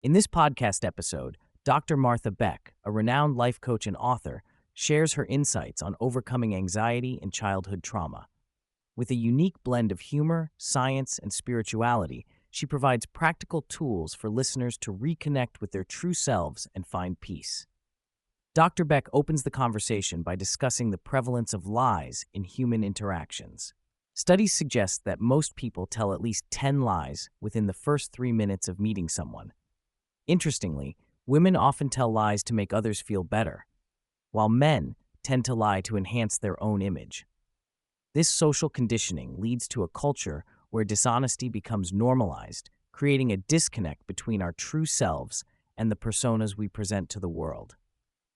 In this podcast episode, Dr. Martha Beck, a renowned life coach and author, shares her insights on overcoming anxiety and childhood trauma. With a unique blend of humor, science, and spirituality, she provides practical tools for listeners to reconnect with their true selves and find peace. Dr. Beck opens the conversation by discussing the prevalence of lies in human interactions. Studies suggest that most people tell at least 10 lies within the first 3 minutes of meeting someone. Interestingly, women often tell lies to make others feel better, while men tend to lie to enhance their own image. This social conditioning leads to a culture where dishonesty becomes normalized, creating a disconnect between our true selves and the personas we present to the world.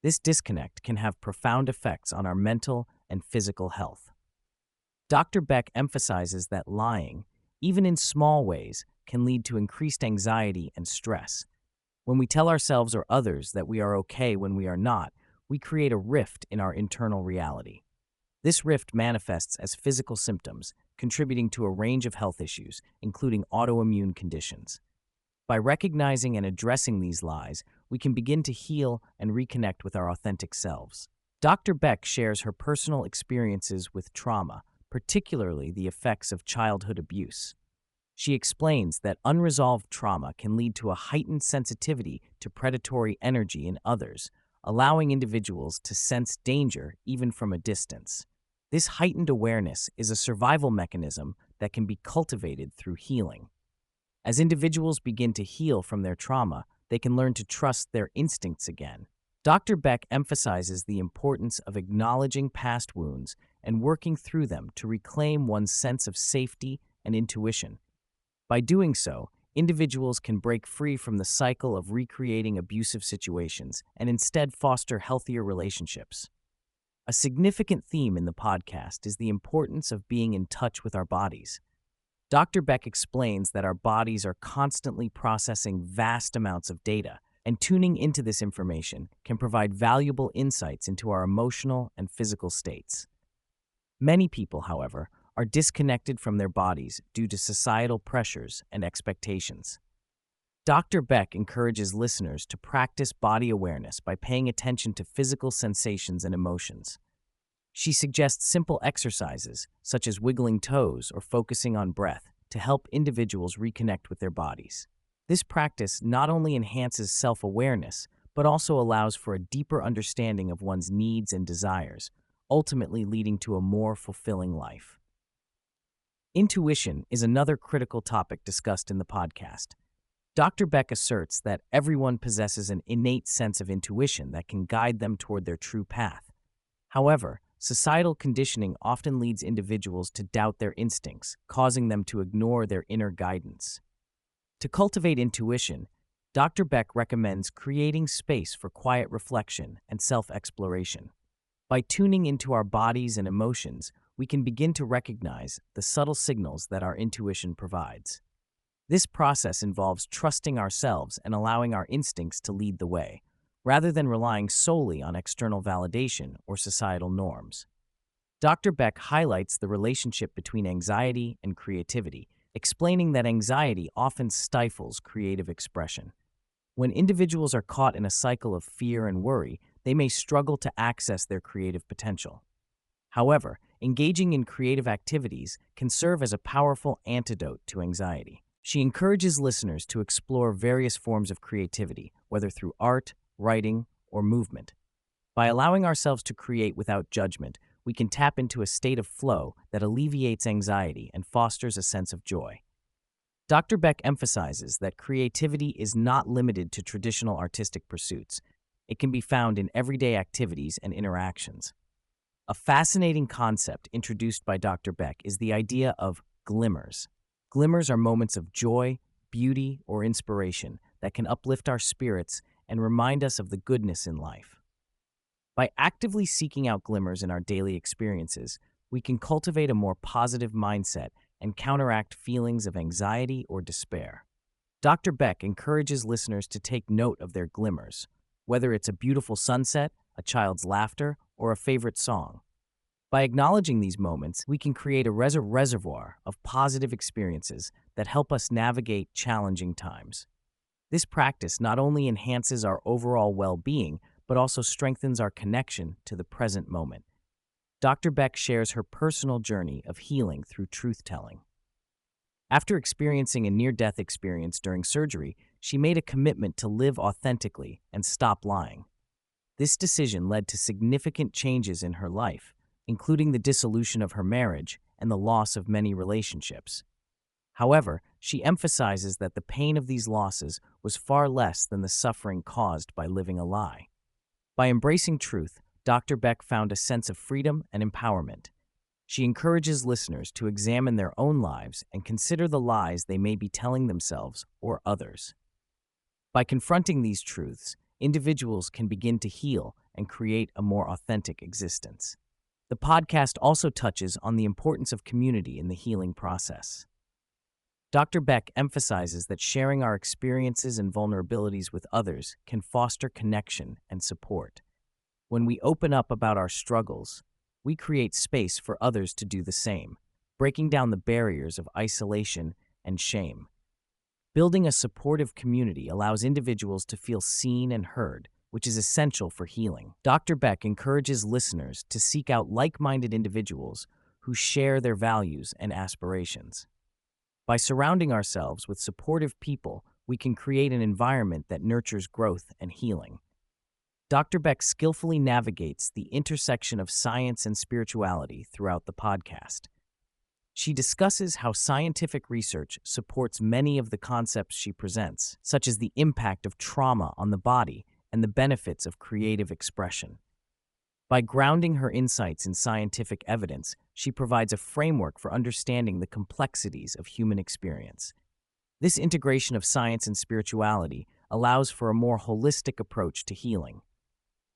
This disconnect can have profound effects on our mental and physical health. Dr. Beck emphasizes that lying, even in small ways, can lead to increased anxiety and stress. When we tell ourselves or others that we are okay when we are not, we create a rift in our internal reality. This rift manifests as physical symptoms, contributing to a range of health issues, including autoimmune conditions. By recognizing and addressing these lies, we can begin to heal and reconnect with our authentic selves. Dr. Beck shares her personal experiences with trauma, particularly the effects of childhood abuse. She explains that unresolved trauma can lead to a heightened sensitivity to predatory energy in others, allowing individuals to sense danger even from a distance. This heightened awareness is a survival mechanism that can be cultivated through healing. As individuals begin to heal from their trauma, they can learn to trust their instincts again. Dr. Beck emphasizes the importance of acknowledging past wounds and working through them to reclaim one's sense of safety and intuition. By doing so, individuals can break free from the cycle of recreating abusive situations and instead foster healthier relationships. A significant theme in the podcast is the importance of being in touch with our bodies. Dr. Beck explains that our bodies are constantly processing vast amounts of data, and tuning into this information can provide valuable insights into our emotional and physical states. Many people, however, are disconnected from their bodies due to societal pressures and expectations. Dr. Beck encourages listeners to practice body awareness by paying attention to physical sensations and emotions. She suggests simple exercises, such as wiggling toes or focusing on breath, to help individuals reconnect with their bodies. This practice not only enhances self-awareness, but also allows for a deeper understanding of one's needs and desires, ultimately leading to a more fulfilling life. Intuition is another critical topic discussed in the podcast. Dr. Beck asserts that everyone possesses an innate sense of intuition that can guide them toward their true path. However, societal conditioning often leads individuals to doubt their instincts, causing them to ignore their inner guidance. To cultivate intuition, Dr. Beck recommends creating space for quiet reflection and self-exploration. By tuning into our bodies and emotions, we can begin to recognize the subtle signals that our intuition provides. This process involves trusting ourselves and allowing our instincts to lead the way, rather than relying solely on external validation or societal norms. Dr. Beck highlights the relationship between anxiety and creativity, explaining that anxiety often stifles creative expression. When individuals are caught in a cycle of fear and worry, they may struggle to access their creative potential. However, engaging in creative activities can serve as a powerful antidote to anxiety. She encourages listeners to explore various forms of creativity, whether through art, writing, or movement. By allowing ourselves to create without judgment, we can tap into a state of flow that alleviates anxiety and fosters a sense of joy. Dr. Beck emphasizes that creativity is not limited to traditional artistic pursuits. It can be found in everyday activities and interactions. A fascinating concept introduced by Dr. Beck is the idea of glimmers. Glimmers are moments of joy, beauty, or inspiration that can uplift our spirits and remind us of the goodness in life. By actively seeking out glimmers in our daily experiences, we can cultivate a more positive mindset and counteract feelings of anxiety or despair. Dr. Beck encourages listeners to take note of their glimmers, whether it's a beautiful sunset, a child's laughter, or a favorite song. By acknowledging these moments, we can create a reservoir of positive experiences that help us navigate challenging times. This practice not only enhances our overall well-being, but also strengthens our connection to the present moment. Dr. Beck shares her personal journey of healing through truth-telling. After experiencing a near-death experience during surgery, she made a commitment to live authentically and stop lying. This decision led to significant changes in her life, including the dissolution of her marriage and the loss of many relationships. However, she emphasizes that the pain of these losses was far less than the suffering caused by living a lie. By embracing truth, Dr. Beck found a sense of freedom and empowerment. She encourages listeners to examine their own lives and consider the lies they may be telling themselves or others. By confronting these truths, individuals can begin to heal and create a more authentic existence. The podcast also touches on the importance of community in the healing process. Dr. Beck emphasizes that sharing our experiences and vulnerabilities with others can foster connection and support. When we open up about our struggles, we create space for others to do the same, breaking down the barriers of isolation and shame. Building a supportive community allows individuals to feel seen and heard, which is essential for healing. Dr. Beck encourages listeners to seek out like-minded individuals who share their values and aspirations. By surrounding ourselves with supportive people, we can create an environment that nurtures growth and healing. Dr. Beck skillfully navigates the intersection of science and spirituality throughout the podcast. She discusses how scientific research supports many of the concepts she presents, such as the impact of trauma on the body and the benefits of creative expression. By grounding her insights in scientific evidence, she provides a framework for understanding the complexities of human experience. This integration of science and spirituality allows for a more holistic approach to healing.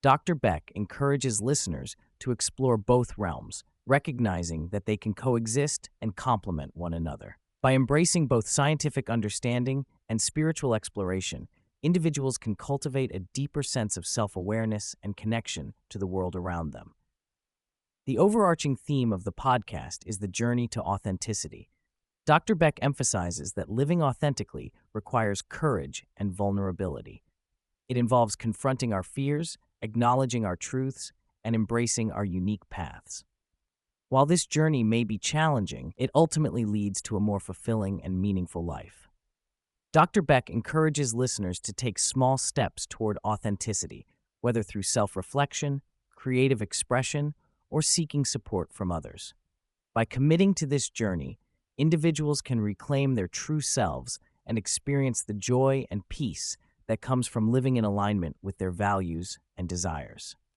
Dr. Beck encourages listeners to explore both realms, recognizing that they can coexist and complement one another. By embracing both scientific understanding and spiritual exploration, individuals can cultivate a deeper sense of self-awareness and connection to the world around them. The overarching theme of the podcast is the journey to authenticity. Dr. Beck emphasizes that living authentically requires courage and vulnerability. It involves confronting our fears, acknowledging our truths, and embracing our unique paths. While this journey may be challenging, it ultimately leads to a more fulfilling and meaningful life. Dr. Beck encourages listeners to take small steps toward authenticity, whether through self-reflection, creative expression, or seeking support from others. By committing to this journey, individuals can reclaim their true selves and experience the joy and peace that comes from living in alignment with their values and desires.